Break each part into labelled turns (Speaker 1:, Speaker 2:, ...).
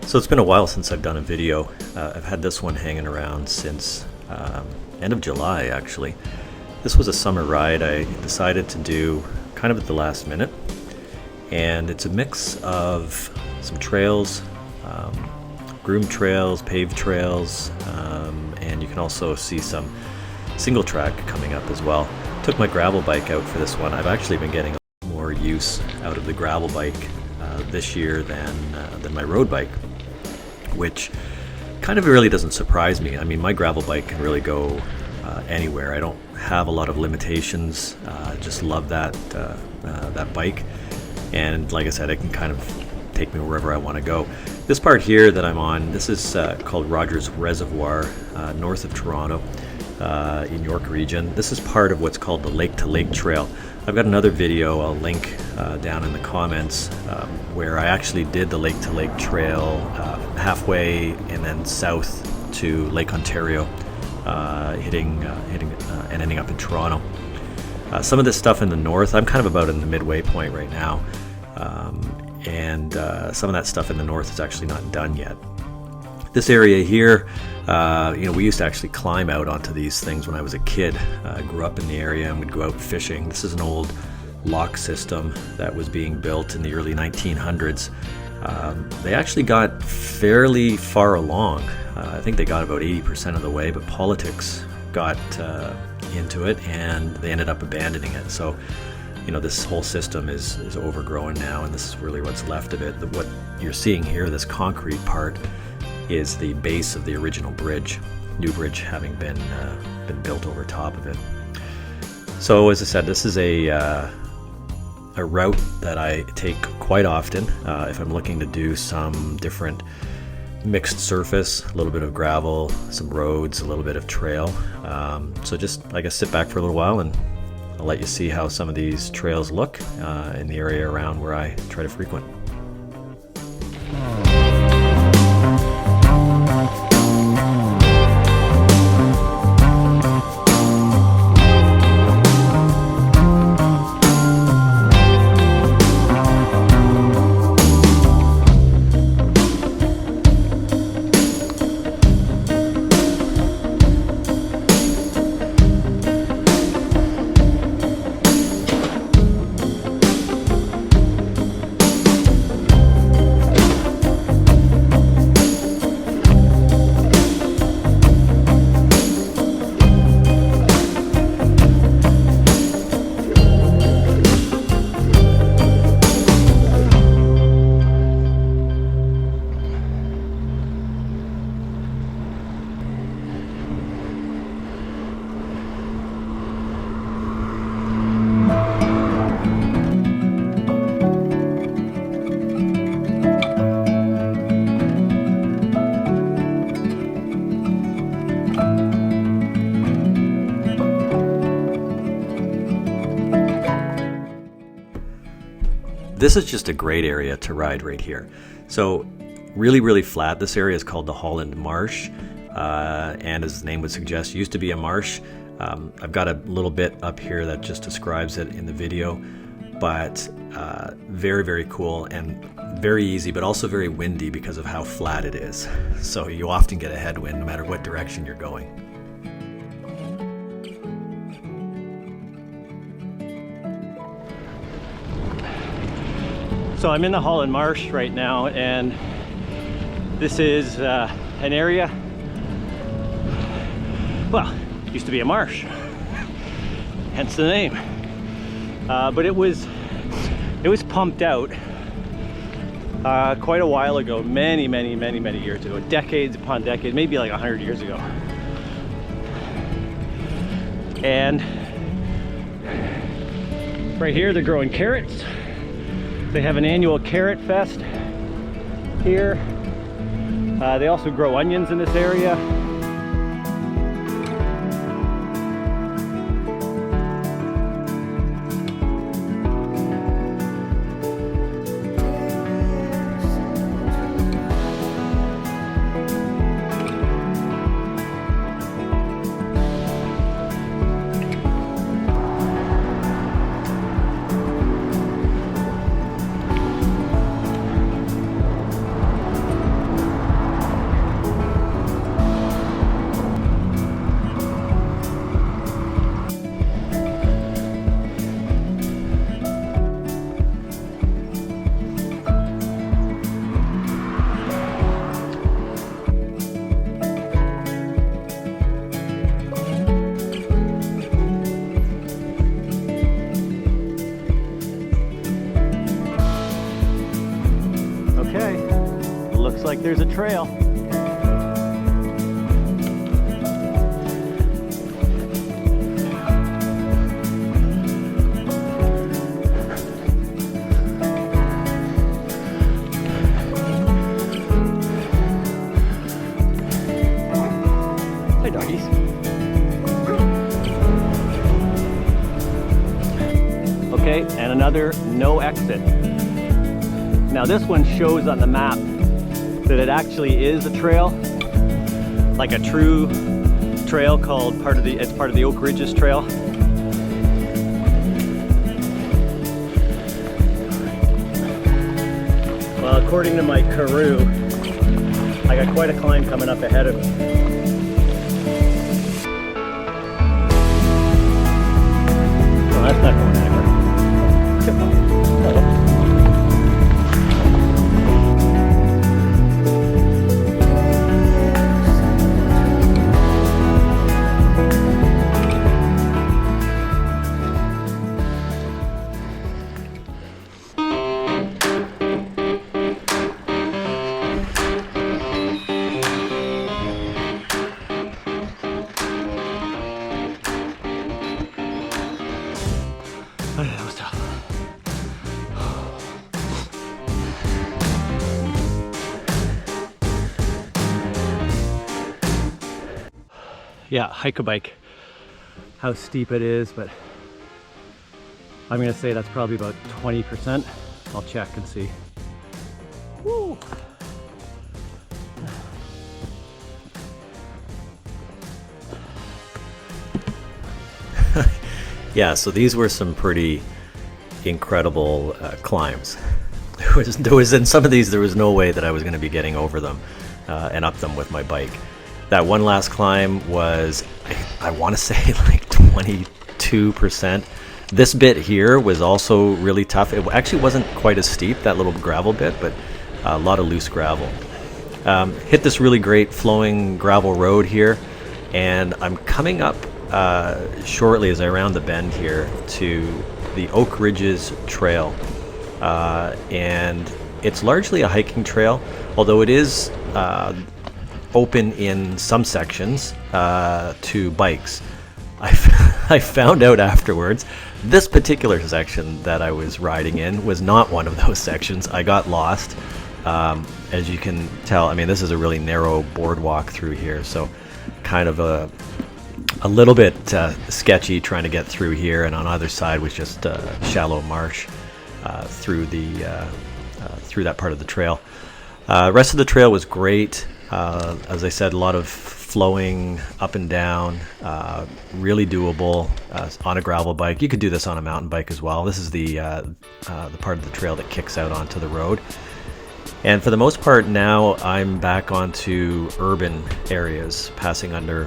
Speaker 1: So it's been a while since I've done a video. I've had this one hanging around since end of July, actually. This was a summer ride I decided to do kind of at the last minute, and it's a mix of some trails, groomed trails, paved trails, and you can also see some single track coming up as well. Took my gravel bike out for this one. I've actually been getting more use out of the gravel bike this year than my road bike, which kind of really doesn't surprise me. I mean, my gravel bike can really go anywhere. I don't have a lot of limitations. Just love that bike, and like I said, it can kind of take me wherever I want to go. This part here that I'm on, this is called Rogers Reservoir, north of Toronto, in York region. This is part of what's called the Lake to Lake Trail. I've got another video I'll link down in the comments where I actually did the Lake to Lake Trail halfway and then south to Lake Ontario, hitting and ending up in Toronto. Some of this stuff in the north, I'm kind of about in the midway point right now, and some of that stuff in the north is actually not done yet. This area here, we used to actually climb out onto these things when I was a kid. I grew up in the area and would go out fishing. This is an old lock system that was being built in the early 1900s. They actually got fairly far along. I think they got about 80% of the way, but politics got into it and they ended up abandoning it. So, this whole system is overgrown now, and this is really what's left of it. What you're seeing here, this concrete part, is the base of the original bridge, new bridge having been built over top of it. So as I said, this is a route that I take quite often if I'm looking to do some different mixed surface, a little bit of gravel, some roads, a little bit of trail. So just, I guess, sit back for a little while and I'll let you see how some of these trails look in the area around where I try to frequent. This is just a great area to ride right here. So really, really flat. This area is called the Holland Marsh, and as the name would suggest, used to be a marsh. I've got a little bit up here that just describes it in the video, but very, very cool and very easy, but also very windy because of how flat it is. So you often get a headwind no matter what direction you're going. So I'm in the Holland Marsh right now, and this is an area, well, used to be a marsh, hence the name. But it was pumped out quite a while ago, many years ago, decades upon decades, maybe like 100 years ago. And right here they're growing carrots. They have an annual carrot fest here. They also grow onions in this area. looks like there's a trail. Hi, doggies. Okay, and another no exit. Now this one shows on the map that it actually is a trail, like a true trail called it's part of the Oak Ridges Trail. Well, according to my Karoo, I got quite a climb coming up ahead of me. Well, that's not going anywhere. That was tough. Yeah, hike a bike. How steep it is, but I'm gonna say that's probably about 20%. I'll check and see. Woo. Yeah, so these were some pretty incredible climbs. There was in some of these there was no way that I was going to be getting over them and up them with my bike. That one last climb was, I want to say, like 22%. This bit here was also really tough. It actually wasn't quite as steep, that little gravel bit, but a lot of loose gravel. Hit this really great flowing gravel road here, and I'm coming up shortly as I round the bend here to the Oak Ridges Trail, and it's largely a hiking trail, although it is open in some sections to bikes. I found out afterwards this particular section that I was riding in was not one of those sections. I got lost. As you can tell, I mean, this is a really narrow boardwalk through here, so kind of a little bit sketchy trying to get through here, and on either side was just shallow marsh through that part of the trail. Rest of the trail was great. As I said, a lot of flowing up and down, really doable on a gravel bike. You could do this on a mountain bike as well. This is the part of the trail that kicks out onto the road. And for the most part now I'm back onto urban areas, passing under,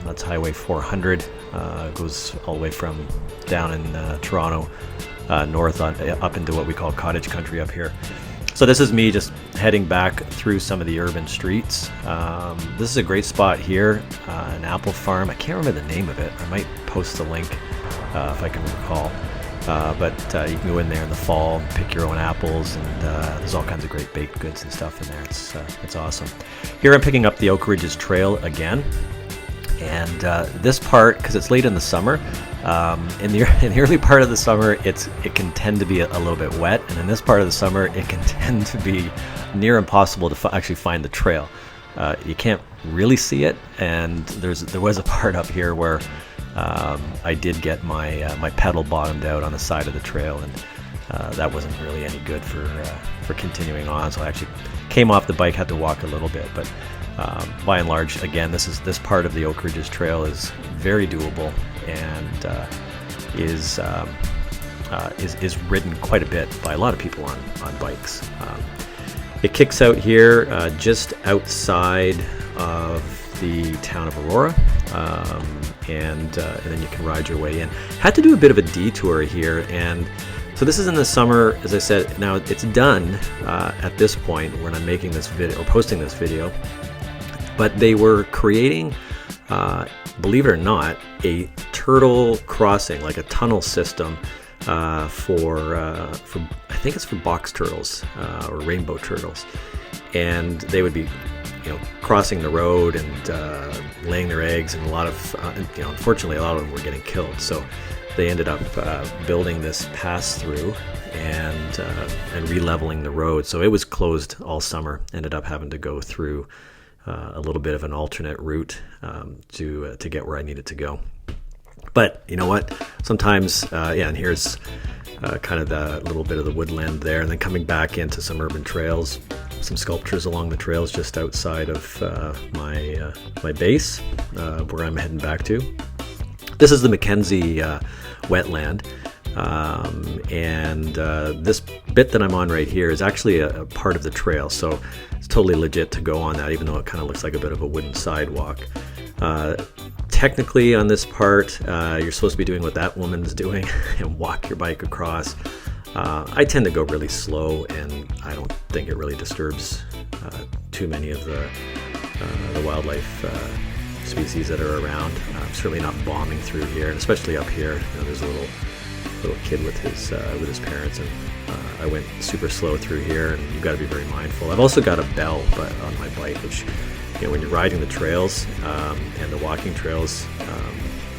Speaker 1: that's Highway 400, goes all the way from down in Toronto north up into what we call cottage country up here. So this is me just heading back through some of the urban streets. This is a great spot here, an apple farm. I can't remember the name of it. I might post the link if I can recall. But you can go in there in the fall, pick your own apples, and there's all kinds of great baked goods and stuff in there. It's awesome. Here I'm picking up the Oak Ridges Trail again, and this part, because it's late in the summer, in the early part of the summer it can tend to be a little bit wet, and in this part of the summer it can tend to be near impossible to actually find the trail. You can't really see it, and there was a part up here where I did get my pedal bottomed out on the side of the trail, and that wasn't really any good for continuing on. So I actually came off the bike, had to walk a little bit, but by and large, again, this part of the Oak Ridges Trail is very doable and is ridden quite a bit by a lot of people on bikes. It kicks out here just outside of the town of Aurora, and then you can ride your way in. Had to do a bit of a detour here, and so this is in the summer, as I said. Now it's done at this point when I'm making this video or posting this video, but they were creating, believe it or not, a turtle crossing, like a tunnel system for I think it's for box turtles or rainbow turtles. and they would be, crossing the road and laying their eggs, and a lot of, unfortunately, a lot of them were getting killed. So they ended up building this pass through and re-leveling the road. So it was closed all summer. Ended up having to go through a little bit of an alternate route to get where I needed to go. But you know what? Sometimes, and here's kind of the little bit of the woodland there, and then coming back into some urban trails, some sculptures along the trails just outside of my base, where I'm heading back to. This is the Mackenzie wetland, and this bit that I'm on right here is actually a part of the trail, so it's totally legit to go on that, even though it kind of looks like a bit of a wooden sidewalk. Technically on this part, you're supposed to be doing what that woman's doing and walk your bike across. I tend to go really slow, and I don't think it really disturbs too many of the wildlife species that are around. I'm certainly not bombing through here, and especially up here. There's a little kid with his parents, and I went super slow through here, and you've got to be very mindful. I've also got a bell on my bike, which, when you're riding the trails and the walking trails,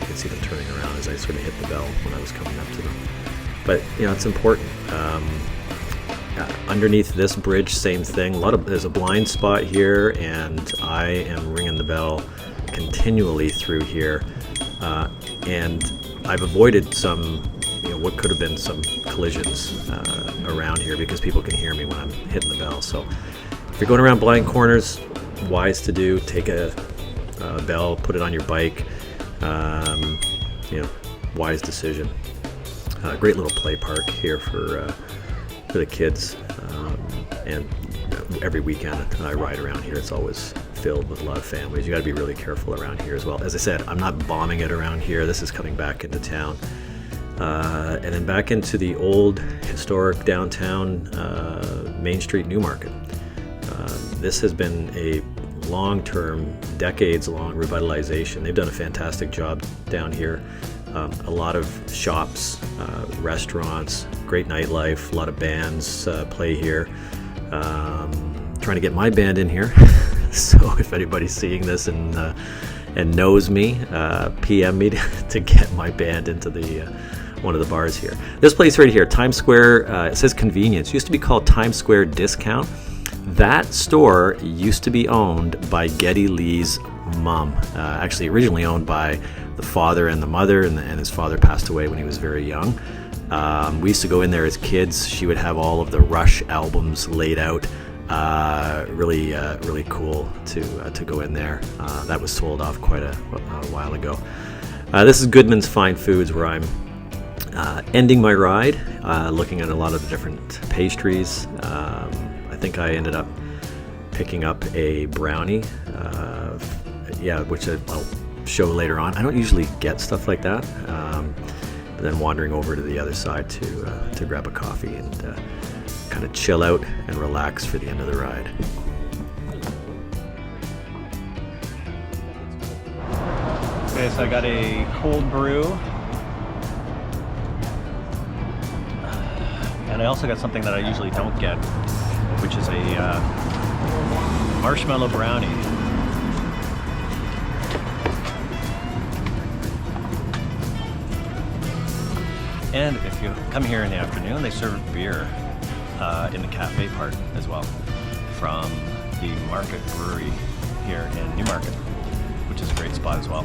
Speaker 1: you can see them turning around as I sort of hit the bell when I was coming up to them. But it's important. Underneath this bridge, same thing. There's a blind spot here, and I am ringing the bell continually through here, and I've avoided some, what could have been some collisions around here, because people can hear me when I'm hitting the bell. So if you're going around blind corners, wise to do. Take a bell, put it on your bike. Wise decision. Great little play park here for the kids, and every weekend I ride around here. It's always filled with a lot of families. You got to be really careful around here as well. As I said, I'm not bombing it around here. This is coming back into town, and then back into the old historic downtown Main Street Newmarket. This has been a long-term, decades-long revitalization. They've done a fantastic job down here. A lot of shops, restaurants, great nightlife, a lot of bands play here. Trying to get my band in here. So if anybody's seeing this and knows me, PM me to get my band into the one of the bars here. This place right here, Times Square, it says convenience. It used to be called Times Square Discount. That store used to be owned by Geddy Lee's mom. Actually originally owned by the father and the mother, and his father passed away when he was very young. We used to go in there as kids. She would have all of the Rush albums laid out. Really cool to go in there. That was sold off quite a while ago. This is Goodman's Fine Foods, where I'm ending my ride, looking at a lot of the different pastries. I think I ended up picking up a brownie, which I'll show later on. I don't usually get stuff like that, but then wandering over to the other side to grab a coffee and kind of chill out and relax for the end of the ride.
Speaker 2: Okay, so I got a cold brew, and I also got something that I usually don't get, which is a marshmallow brownie. And if you come here in the afternoon, they serve beer in the cafe part as well, from the Market Brewery here in Newmarket, which is a great spot as well.